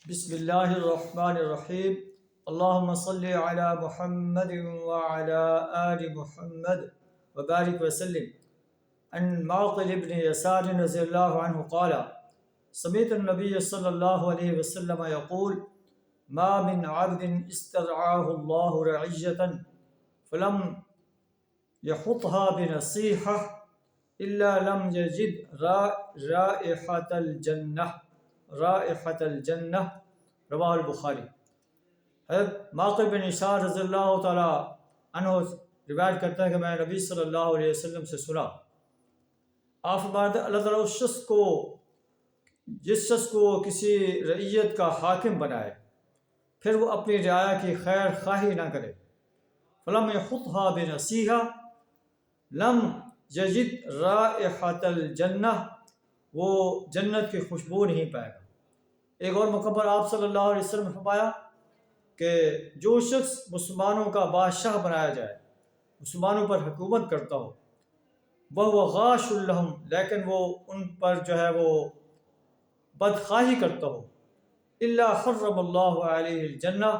بسم اللہ الرحمن الرحیم اللہم صلی علی محمد وعلی آل محمد وبارک وسلم عن معقل ابن یسار رضی اللہ عنہ قال سمعت النبی صلی اللہ علیہ وسلم یقول ما من عبد استرعاه اللہ رعیة فلم يحطها بنصیحة الا لم يجد رائحة الجنہ رواہ البخاری۔ حضرت معقل بن یسار رضی اللہ تعالیٰ عنہ روایت کرتا ہے کہ میں نبی صلی اللہ علیہ وسلم سے سنا، آپ فرماتے ہیں اللہ تعالیٰ جس شخص کو کسی رعیت کا حاکم بنائے پھر وہ اپنی رعایا کی خیر خواہی نہ کرے، فلم يخطها بنصیحة لم یجد رائحة الجنہ، وہ جنت کی خوشبو نہیں پائے گا۔ ایک اور موقع پر آپ صلی اللہ علیہ وسلم نے فرمایا کہ جو شخص مسلمانوں کا بادشاہ بنایا جائے، مسلمانوں پر حکومت کرتا ہو، وہ غاش لہم، لیکن وہ ان پر وہ بدخواہی کرتا ہو، الا حرم اللہ علیہ الجنہ،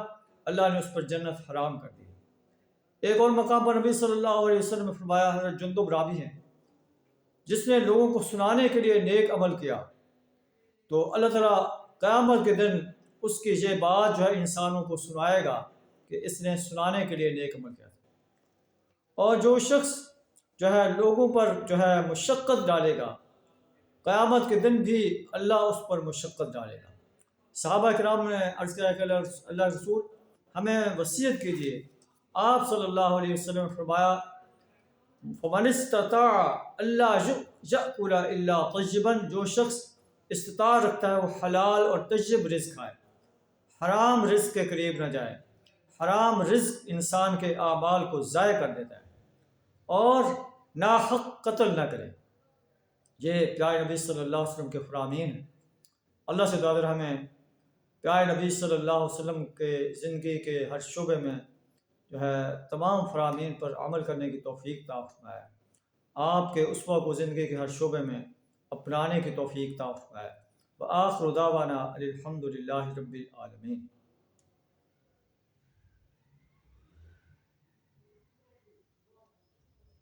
اللہ نے اس پر جنت حرام کر دی۔ ایک اور مقام پر نبی صلی اللہ علیہ وسلم نے فرمایا، حضرت جندب راوی ہیں، جس نے لوگوں کو سنانے کے لیے نیک عمل کیا تو اللہ تعالیٰ قیامت کے دن اس کی یہ بات انسانوں کو سنائے گا کہ اس نے سنانے کے لیے نیک عمل کیا تھا۔ اور جو شخص لوگوں پر مشقت ڈالے گا، قیامت کے دن بھی اللہ اس پر مشقت ڈالے گا۔ صحابہ کرام نے عرض کیا کہ اللہ رسول ہمیں وصیت کیجیے۔ آپ صلی اللہ علیہ وسلم نے فرمایا فمن استطاع الا یأکل الا طیبا، جو شخص استطاعت رکھتا ہے وہ حلال اور طیب رزق کھائے، حرام رزق کے قریب نہ جائے۔ حرام رزق انسان کے اعمال کو ضائع کر دیتا ہے، اور ناحق قتل نہ کرے۔ یہ پیارے نبی صلی اللہ علیہ وسلم کے فرامین ہیں۔ اللہ سے دعا ہے ہمیں پیارے نبی صلی اللہ علیہ وسلم کے زندگی کے ہر شعبے میں تمام فرامین پر عمل کرنے کی توفیق عطا فرمائے، آپ کے اسوہ کو زندگی کے ہر شعبے میں اپنانے کی توفیق عطا فرمائے۔ وآخر دعوانا الحمد للہ رب العالمین۔